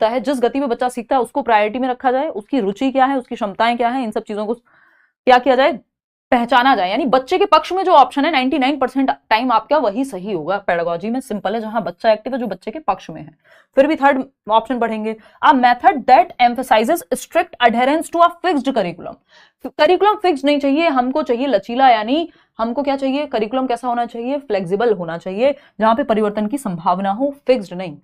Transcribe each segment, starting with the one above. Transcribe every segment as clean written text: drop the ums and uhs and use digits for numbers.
है, जिस गति में बच्चा सीखता है उसको प्रायोरिटी में रखा जाए, उसकी रुचि क्या है, उसकी क्षमताएं क्या है, इन सब चीजों को क्या किया जाए, पहचाना जाए। यानी बच्चे के पक्ष में जो ऑप्शन है 99% टाइम आपका वही सही होगा। पेडागोजी में सिंपल है, जहां बच्चा एक्टिव है, जो बच्चे के पक्ष में है। फिर भी थर्ड ऑप्शन पढ़ेंगे, a method that emphasizes strict adherence to a fixed curriculum. Curriculum fixed नहीं चाहिए, हमको चाहिए लचीला, यानी हमको क्या चाहिए, करिकुलम कैसा होना चाहिए, फ्लेक्सिबल होना चाहिए, जहां पे परिवर्तन की संभावना हो, फिक्स्ड नहीं।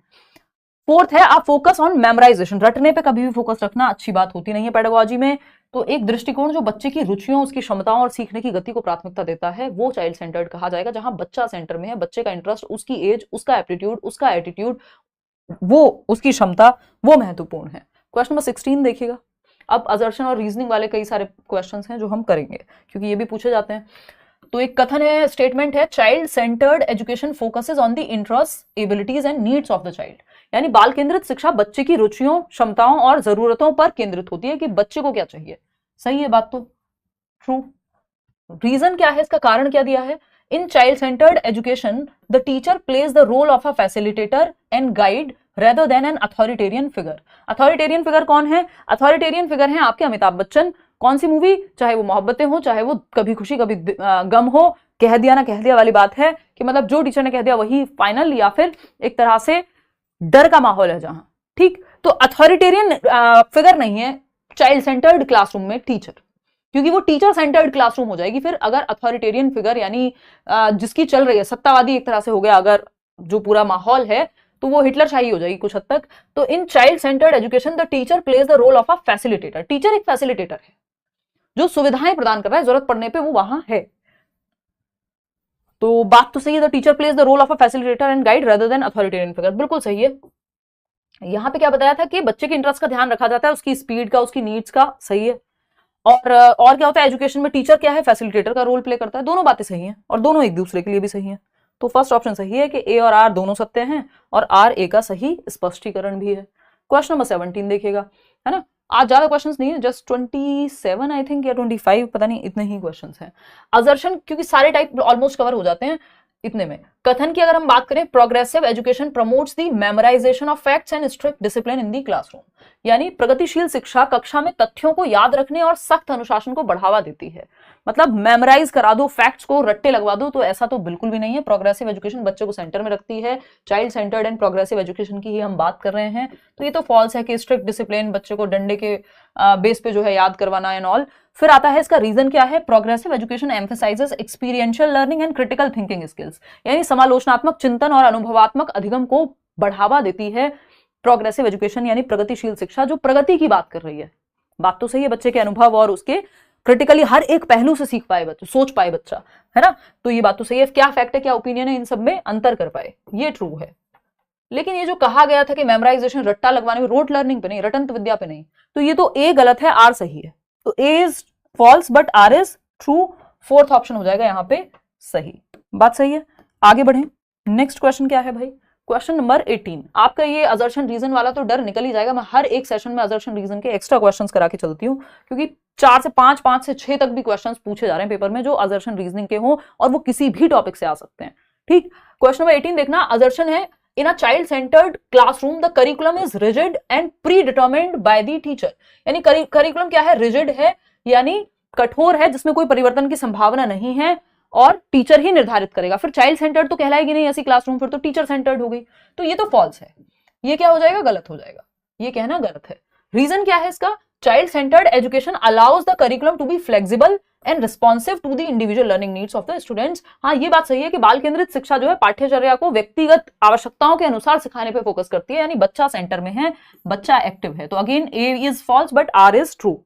फोर्थ है, आप फोकस ऑन मेमोराइजेशन। रटने पे कभी भी फोकस रखना अच्छी बात होती नहीं है पेडागोजी में। तो एक दृष्टिकोण जो बच्चे की रुचियों, उसकी क्षमताओं और सीखने की गति को प्राथमिकता देता है, वो चाइल्ड सेंटर्ड कहा जाएगा, जहां बच्चा सेंटर में है, बच्चे का इंटरेस्ट, उसकी एज, उसका एप्टीट्यूड, उसका एटीट्यूड, वो उसकी क्षमता, वो महत्वपूर्ण है। क्वेश्चन नंबर 16 देखिएगा। अब असर्शन और रीजनिंग वाले कई सारे क्वेश्चंस हैं जो हम करेंगे, क्योंकि ये भी पूछे जाते हैं। तो एक कथन है, स्टेटमेंट है, child centred education focuses on the interest, abilities and needs of the child. यानी बाल केंद्रित शिक्षा बच्चे की रुचियों, क्षमताओं और जरूरतों पर केंद्रित होती है कि बच्चे को क्या चाहिए। सही है बात तो, ट्रू। रीजन क्या है, इसका कारण क्या दिया है, in child centred education the teacher plays the role of a facilitator and guide rather than an authoritarian figure. Authoritarian figure कौन है, अथॉरिटेरियन फिगर है आपके अमिताभ बच्चन। कौन सी मूवी, चाहे वो मोहब्बतें हो, चाहे वो कभी खुशी कभी गम हो, कह दिया ना कह दिया वाली बात है कि मतलब जो टीचर ने कह दिया वही फाइनल, या फिर एक तरह से डर का माहौल है जहां, ठीक। तो अथॉरिटेरियन फिगर नहीं है चाइल्ड सेंटर्ड क्लासरूम में टीचर, क्योंकि वो टीचर सेंटर्ड क्लासरूम हो जाएगी। फिर अगर अथॉरिटेरियन फिगर यानी जिसकी चल रही है, सत्तावादी एक तरह से हो गया अगर जो पूरा माहौल है, तो वो हिटलर शाही हो जाएगी कुछ हद तक। तो in child centred education the teacher plays the role of a facilitator. Teacher एक फैसिलिटेटर है जो सुविधाएं प्रदान कर रहा है, जरूरत पड़ने पे वो वहां है। तो बात तो सही है, the teacher plays the role of a facilitator and guide rather than authoritarian figure, बिल्कुल सही है। यहां पे क्या बताया था कि बच्चे के इंटरेस्ट का ध्यान रखा जाता है, उसकी स्पीड का, उसकी नीड्स का, सही है। और क्या होता है एजुकेशन में, टीचर क्या है, फैसिलिटेटर का रोल प्ले करता है। दोनों बातें सही हैं और दोनों एक दूसरे के लिए भी सही हैं। तो फर्स्ट ऑप्शन सही है कि ए और आर दोनों सत्य हैं, और आर ए का सही स्पष्टीकरण भी है। क्वेश्चन नंबर 17 देखिएगा, है ना। आज ज्यादा क्वेश्चंस नहीं है, जस्ट 27 आई थिंक या 25, पता नहीं, इतने ही क्वेश्चंस हैं। असर्शन क्योंकि सारे टाइप ऑलमोस्ट कवर हो जाते हैं इतने में। कथन की अगर हम बात करें, progressive education promotes the memorisation of facts and strict discipline in the classroom. यानी प्रगतिशील शिक्षा कक्षा में तथ्यों को याद रखने और सख्त अनुशासन को बढ़ावा देती है। मतलब मेमोराइज करा दो, फैक्ट्स को रट्टे लगवा दो, तो ऐसा तो बिल्कुल भी नहीं है। प्रोग्रेसिव एजुकेशन बच्चे को सेंटर में रखती है, child centred and progressive education की ही हम बात कर रहे हैं। तो ये तो फॉल्स है कि स्ट्रिक्ट डिसिप्लिन, बच्चे को डंडे के बेस पे जो है याद करवाना एंड ऑल। फिर आता है इसका रीजन क्या है, progressive education emphasises experiential learning and critical thinking skills. यानी समालोचनात्मक चिंतन और अनुभवात्मक अधिगम को बढ़ावा देती है प्रोग्रेसिव एजुकेशन, यानी प्रगतिशील शिक्षा जो प्रगति की बात कर रही है। बात तो सही है, बच्चे के अनुभव और उसके क्रिटिकली हर एक पहलू से सीख पाए बच्चा, सोच पाए बच्चा, है ना। तो ये बात तो सही है। क्या फैक्ट है, क्या ओपिनियन है, इन सब में अंतर कर पाए, ये ट्रू है। लेकिन ये जो कहा गया था कि मेमोराइजेशन रट्टा लगवाने में, रोट लर्निंग पे नहीं, रटंत विद्या पे नहीं, तो ये तो ए गलत है, आर सही है। तो A is false but R is true. Fourth option हो जाएगा यहाँ पे सही। बात सही है, आगे बढ़े। नेक्स्ट क्वेश्चन क्या है भाई, क्वेश्चन नंबर 18। आपका ये असर्शन रीजन वाला तो डर निकल ही जाएगा। मैं हर एक सेशन में असर्शन रीजन के एक्स्ट्रा क्वेश्चंस करा के चलती हूँ, क्योंकि 4 से 5, 5 से 6 तक भी क्वेश्चंस पूछे जा रहे हैं पेपर में जो असर्शन रीजनिंग के हों, और वो किसी भी टॉपिक से आ सकते हैं, ठीक। क्वेश्चन नंबर 18 देखना, असर्शन है, in a child centred classroom the curriculum is rigid and predetermined by the teacher. यानी करिकुलम क्या है, रिजिड है, यानी कठोर है, जिसमें कोई परिवर्तन की संभावना नहीं है, और टीचर ही निर्धारित करेगा। फिर चाइल्ड सेंटर्ड तो कहलाएगी नहीं ऐसी क्लासरूम, फिर तो टीचर सेंटर्ड हो गई। तो ये तो फॉल्स है, ये क्या हो जाएगा, गलत हो जाएगा, ये कहना गलत है। रीजन क्या है इसका, child centred education allows the curriculum to be flexible and responsive to the individual learning needs of the students. हाँ, ये बात सही है कि बाल केंद्रित शिक्षा जो है पाठ्यचर्या को व्यक्तिगत आवश्यकताओं के अनुसार सिखाने पे फोकस करती है, यानी बच्चा सेंटर में है, बच्चा एक्टिव है। तो again A is false but R is true.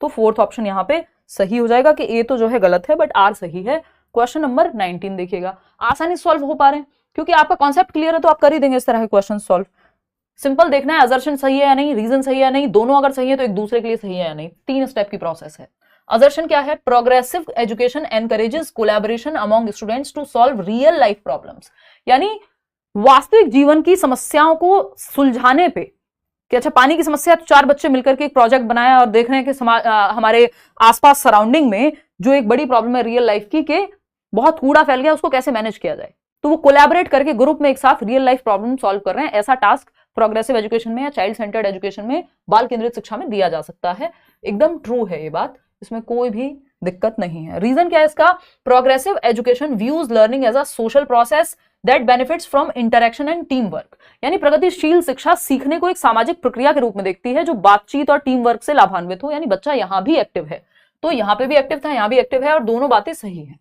तो फोर्थ ऑप्शन यहाँ पे सही हो जाएगा कि ए तो जो है गलत है बट आर सही है। क्वेश्चन नंबर 19 देखिएगा, आसानी से सॉल्व हो पा रहे हैं क्योंकि आपका कॉन्सेप्ट क्लियर है, तो आप कर ही देंगे इस तरह के क्वेश्चन सॉल्व। सिंपल देखना है असर्शन सही है या नहीं, रीजन सही है या नहीं, दोनों अगर सही है तो एक दूसरे के लिए सही है या नहीं। 3 स्टेप की प्रोसेस है। असर्शन क्या है, progressive education encourages collaboration among students to solve real life problems. यानी वास्तविक जीवन की समस्याओं को सुलझाने पे, कि अच्छा पानी की समस्या, तो 4 बच्चे मिलकर के एक प्रोजेक्ट बनाया और देख रहे हैं कि हमारे आसपास सराउंडिंग में जो एक बड़ी प्रॉब्लम है रियल लाइफ की, के बहुत कूड़ा फैल गया, उसको कैसे मैनेज किया जाए। तो वो कोलैबोरेट करके ग्रुप में एक साथ रियल लाइफ प्रॉब्लम सॉल्व कर रहे हैं। ऐसा टास्क प्रोग्रेसिव एजुकेशन में या चाइल्ड सेंटर्ड एजुकेशन में, बाल केंद्रित शिक्षा में दिया जा सकता है। एकदम ट्रू है ये बात, इसमें कोई भी दिक्कत नहीं है। रीजन क्या है इसका? Progressive education views learning as a social process that benefits from interaction and team work. यानी प्रगतिशील शिक्षा सीखने को एक सामाजिक प्रक्रिया के रूप में देखती है जो बातचीत और टीम वर्क से लाभान्वित हो। यानी बच्चा यहां भी एक्टिव है, तो यहां पे भी एक्टिव था, यहां भी एक्टिव है, और दोनों बातें सही है।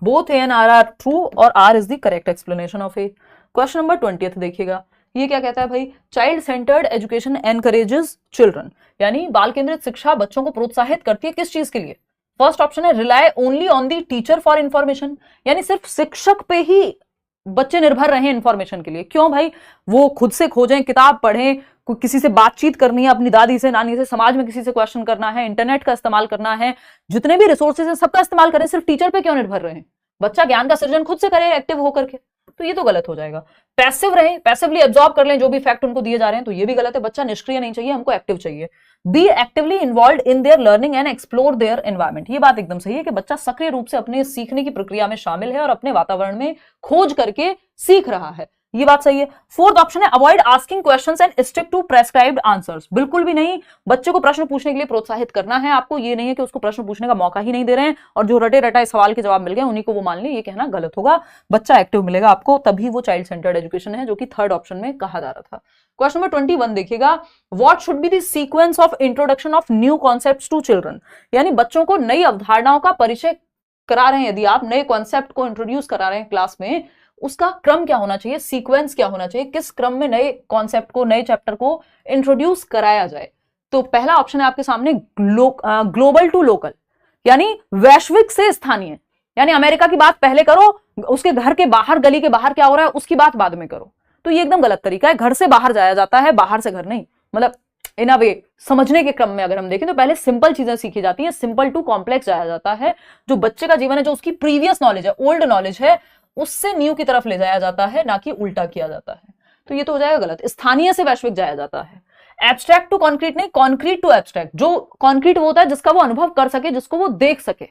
Both A and R are true और R is the correct explanation of A. Question number 20 देखिएगा, ये क्या कहता है भाई? Child centred education encourages children, यानी बाल केंद्रित शिक्षा बच्चों को प्रोत्साहित करती है किस चीज के लिए? फर्स्ट ऑप्शन है rely only on the teacher for information, यानी सिर्फ शिक्षक पे ही बच्चे निर्भर रहे इंफॉर्मेशन के लिए। क्यों भाई? वो खुद से खोजें, किताब पढ़ें, किसी से बातचीत करनी है, अपनी दादी से, नानी से, समाज में किसी से क्वेश्चन करना है, इंटरनेट का इस्तेमाल करना है, जितने भी रिसोर्सेज हैं सबका इस्तेमाल करें, सिर्फ टीचर पे क्यों निर्भर रहे? बच्चा ज्ञान का सृजन खुद से करे एक्टिव होकर के, तो ये तो गलत हो जाएगा। पैसिव रहे, पैसिवली एब्जॉर्ब कर लें जो भी फैक्ट उनको दिए जा रहे हैं, तो ये भी गलत है। बच्चा निष्क्रिय नहीं चाहिए, हमको एक्टिव चाहिए। B actively involve in their learning and explore their environment, ये बात एकदम सही है कि बच्चा सक्रिय रूप से अपने सीखने की प्रक्रिया में शामिल है और अपने वातावरण में खोज करके सीख रहा है, ये बात सही है। फोर्थ ऑप्शन है avoid asking questions and stick to prescribed answers, बिल्कुल भी नहीं। बच्चे को प्रश्न पूछने के लिए प्रोत्साहित करना है आपको, ये नहीं है कि उसको प्रश्न पूछने का मौका ही नहीं दे रहे हैं और जो रटे रटाए सवाल के जवाब मिल गए उन्हीं को वो मान ले, ये कहना गलत होगा। बच्चा एक्टिव मिलेगा आपको, तभी वो चाइल्ड सेंटर्ड एजुकेशन है, जो कि थर्ड ऑप्शन में कहा जा रहा था। क्वेश्चन नंबर 21 देखिएगा, what should be the sequence of introduction of new concepts to children, यानी बच्चों को नई अवधारणाओं का परिचय करा रहे हैं, यदि आप नए कॉन्सेप्ट को इंट्रोड्यूस करा रहे हैं क्लास में, उसका क्रम क्या होना चाहिए, सीक्वेंस क्या होना चाहिए, किस क्रम में नए कॉन्सेप्ट को, नए चैप्टर को इंट्रोड्यूस कराया जाए। तो पहला ऑप्शन है आपके सामने ग्लोबल टू लोकल, यानी वैश्विक से स्थानीय, यानी अमेरिका की बात पहले करो, उसके घर के बाहर, गली के बाहर क्या हो रहा है उसकी बात बाद में करो, तो ये एकदम गलत तरीका है। घर से बाहर जाया जाता है, बाहर से घर नहीं। मतलब इन अ वे समझने के क्रम में अगर हम देखें तो पहले सिंपल चीजें सीखी जाती हैं, सिंपल टू कॉम्प्लेक्स जाया जाता है। जो बच्चे का जीवन है, जो उसकी प्रीवियस नॉलेज है, ओल्ड नॉलेज है, उससे न्यू की तरफ ले जाया जाता है, ना कि उल्टा किया जाता है। तो ये तो हो जाएगा गलत। स्थानीय से वैश्विक जाया जाता है। एब्स्ट्रैक्ट टू कॉन्क्रीट नहीं, कॉन्क्रीट टू एब्स्ट्रैक्ट। जो कॉन्क्रीट वो होता है जिसका वो अनुभव कर सके, जिसको वो देख सके,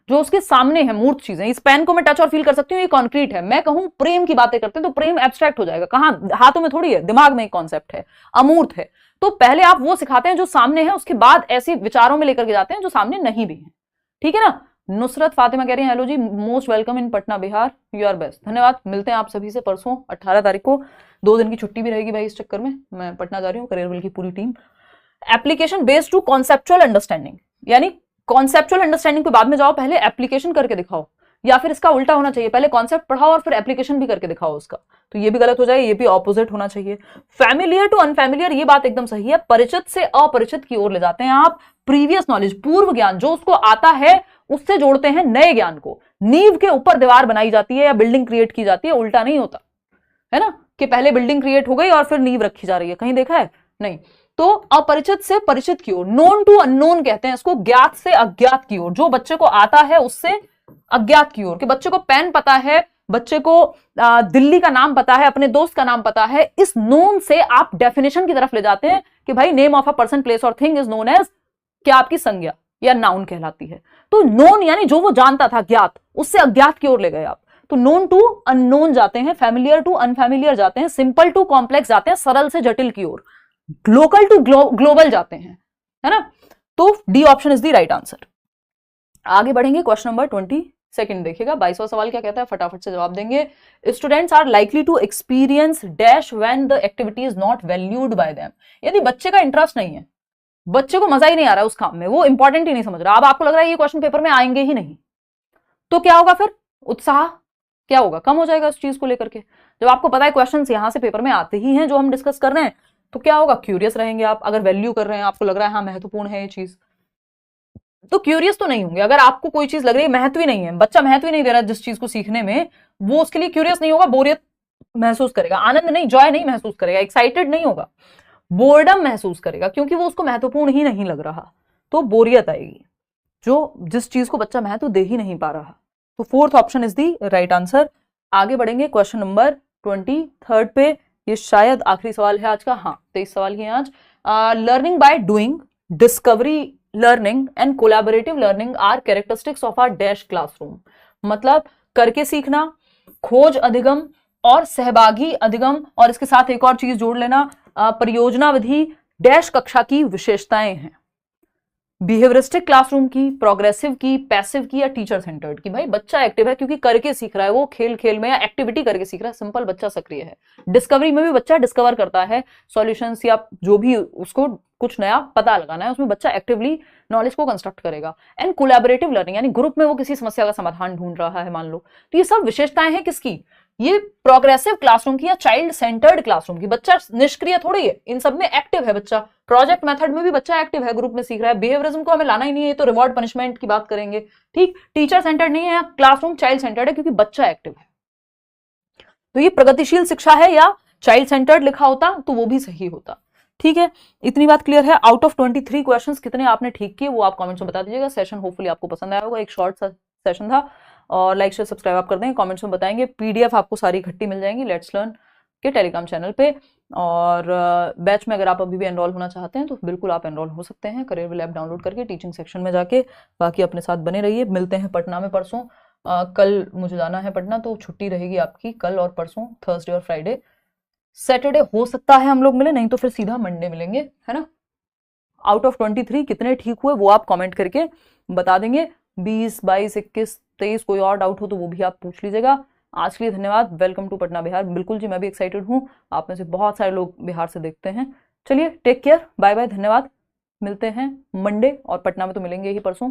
जो उसके सामने है, मूर्त चीजें। इस पेन को मैं टच और फील कर सकती हूँ, ये कॉन्क्रीट है। मैं कहूं प्रेम की बातें करते हैं तो प्रेम एब्स्ट्रैक्ट हो जाएगा, कहां? हाथों में थोड़ी है, दिमाग में एक कॉन्सेप्ट है, अमूर्त है। तो पहले आप वो सिखाते हैं जो सामने है, उसके बाद ऐसे विचारों में लेकर के जाते हैं जो सामने नहीं भी है। ठीक है ना? नुसरत फातिमा कह रही है हेलो जी, most welcome in Patna Bihar, you are best. धन्यवाद। मिलते हैं आप सभी से परसों 18 तारीख को। 2 दिन की छुट्टी भी रहेगी भाई, इस चक्कर में मैं पटना जा रही हूँ, करियर विल की पूरी टीम। Application based to conceptual understanding, यानी कॉन्सेप्चुअल अंडरस्टैंडिंग पे बाद में जाओ, पहले एप्लीकेशन करके दिखाओ, या फिर इसका उल्टा होना चाहिए, पहले कॉन्सेप्ट पढ़ाओ और फिर एप्लीकेशन भी करके दिखाओ उसका। तो ये भी गलत हो जाए, ये भी ऑपोजिट होना चाहिए। फैमिलियर टू अनफैमिलियर, ये बात एकदम सही है। परिचित से अपरिचित की ओर ले जाते हैं आप। प्रीवियस नॉलेज, पूर्व ज्ञान, जो उसको आता है उससे जोड़ते हैं नए ज्ञान को। नींव के ऊपर दीवार बनाई जाती है या बिल्डिंग क्रिएट की जाती है, उल्टा नहीं होता है ना, कि पहले बिल्डिंग क्रिएट हो गई और फिर नींव रखी जा रही है। कहीं देखा है? नहीं। तो अपरिचित से परिचित की ओर, नोन टू अननोन कहते हैं इसको, ज्ञात से अज्ञात की ओर। जो बच्चे को आता है उससे अज्ञात की ओर, कि बच्चे को पेन पता है, बच्चे को दिल्ली का नाम पता है, अपने दोस्त का नाम पता है, इस नोन से आप डेफिनेशन की तरफ ले जाते हैं कि भाई name of a person, place और थिंग इज नोन एज, क्या आपकी संज्ञा या नाउन कहलाती है। तो नोन यानी जो वो जानता था, ज्ञात, उससे अज्ञात की ओर ले गए आप। तो नोन टू अननोन जाते हैं, फैमिलियर टू अनफैमिलियर जाते हैं, सिंपल टू कॉम्प्लेक्स जाते हैं, सरल से जटिल की ओर, लोकल टू ग्लोबल जाते हैं, है ना। तो D option is the right answer. आगे बढ़ेंगे, क्वेश्चन नंबर 22 देखिएगा। 22वां सवाल क्या कहता है, फटाफट से जवाब देंगे। Students are likely to experience dash when the activity is not valued by them, यदि बच्चे का इंटरेस्ट नहीं है, बच्चे को मजा ही नहीं आ रहा है उस काम में, वो इंपॉर्टेंट ही नहीं समझ रहा, अब आपको लग रहा है ये क्वेश्चन पेपर में आएंगे ही नहीं, तो क्या होगा फिर? उत्साह क्या होगा? कम हो जाएगा उस चीज को लेकर के। जब आपको पता है क्वेश्चंस यहां से पेपर में आते ही हैं जो हम डिस्कस कर रहे हैं, तो क्या होगा? क्यूरियस रहेंगे आप। अगर वैल्यू कर रहे हैं, आपको लग रहा है हाँ महत्वपूर्ण है ये चीज, तो क्यूरियस तो नहीं होंगे। अगर आपको कोई चीज लग रही है महत्व ही नहीं है, बच्चा महत्व ही नहीं दे रहा जिस चीज को सीखने में, वो उसके लिए क्यूरियस नहीं होगा, बोरियत महसूस करेगा, आनंद नहीं, जॉय नहीं महसूस करेगा, एक्साइटेड नहीं होगा, बोर्डम महसूस करेगा, क्योंकि वो उसको महत्वपूर्ण ही नहीं लग रहा, तो बोरियत आएगी, जो जिस चीज को बच्चा महत्व दे ही नहीं पा रहा। तो fourth option is the right answer. आगे बढ़ेंगे क्वेश्चन नंबर 23 पे, ये शायद आखिरी सवाल है आज का। हाँ, 23 सवाल ही है आज। Learning by doing, discovery learning and collaborative learning are characteristics of our dash classroom, मतलब करके सीखना, खोज अधिगम और सहभागी अधिगम, और इसके साथ एक और चीज जोड़ लेना, परियोजना विधि डैश कक्षा की विशेषताएं हैं, बिहेवियरिस्टिक क्लासरूम की, प्रोग्रेसिव की, पैसिव की, या टीचर सेंटर्ड की। भाई बच्चा एक्टिव है क्योंकि करके सीख रहा है, वो खेल खेल में या एक्टिविटी करके सीख रहा है, सिंपल बच्चा सक्रिय है। डिस्कवरी में भी बच्चा डिस्कवर करता है सॉल्यूशंस या जो भी उसको कुछ नया पता लगाना है, उसमें बच्चा एक्टिवली नॉलेज को कंस्ट्रक्ट करेगा। एंड कोलैबोरेटिव लर्निंग, यानी ग्रुप में वो किसी समस्या का समाधान ढूंढ रहा है मान लो। तो ये सब विशेषताएं हैं किसकी, ये प्रोग्रेसिव क्लासरूम की या चाइल्ड सेंटर्ड क्लासरूम की। बच्चा निष्क्रिय थोड़ी है, इन सब में एक्टिव है बच्चा। प्रोजेक्ट मेथड में भी बच्चा एक्टिव है, ग्रुप में सीख रहा है। बिहेवियरिज्म को हमें लाना ही नहीं है, तो रिवॉर्ड पनिशमेंट की बात करेंगे। ठीक, टीचर सेंटर्ड नहीं है, क्लासरूम चाइल्ड सेंटर्ड है क्योंकि बच्चा एक्टिव है। तो ये प्रगतिशील शिक्षा है, या चाइल्ड सेंटर्ड लिखा होता तो वो भी सही होता। ठीक है, इतनी बात क्लियर है। आउट ऑफ 23 क्वेश्चंस कितने आपने ठीक किए वो आप कमेंट्स में बता दीजिएगा। सेशन होपफुली आपको पसंद आया होगा, एक शॉर्ट सा सेशन था। और लाइक शेयर सब्सक्राइब आप कर देंगे, कमेंट्स में बताएंगे। पीडीएफ आपको सारी इकट्ठी मिल जाएंगी लेट्स लर्न के टेलीग्राम चैनल पे। और बैच में अगर आप अभी भी एनरोल होना चाहते हैं तो बिल्कुल आप एनरोल हो सकते हैं करियर ऐप डाउनलोड करके, टीचिंग सेक्शन में जाके। बाकी अपने साथ बने रहिए, मिलते हैं पटना में परसों। कल मुझे जाना है पटना, तो छुट्टी रहेगी आपकी कल और परसों, थर्सडे और फ्राइडे। सैटरडे हो सकता है हम लोग मिले, नहीं तो फिर सीधा मंडे मिलेंगे, है ना। आउट ऑफ 23 कितने ठीक हुए वो आप कमेंट करके बता देंगे। 20, 22, 21, 23 कोई और डाउट हो तो वो भी आप पूछ लीजिएगा। आज के लिए धन्यवाद। Welcome to Patna Bihar. बिल्कुल जी, मैं भी एक्साइटेड हूँ, आप में से बहुत सारे लोग बिहार से देखते हैं। चलिए, टेक केयर, बाय बाय, धन्यवाद। मिलते हैं मंडे, और पटना में तो मिलेंगे ही परसों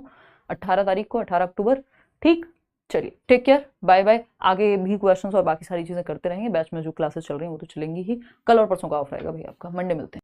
18 तारीख को, 18 अक्टूबर। ठीक, चलिए टेक केयर, बाय बाय। आगे भी क्वेश्चंस और बाकी सारी चीजें करते रहेंगे, बैच में जो क्लासेस चल रही हैं वो तो चलेंगी ही। कल और परसों का ऑफ रहेगा भाई आपका, मंडे मिलते हैं।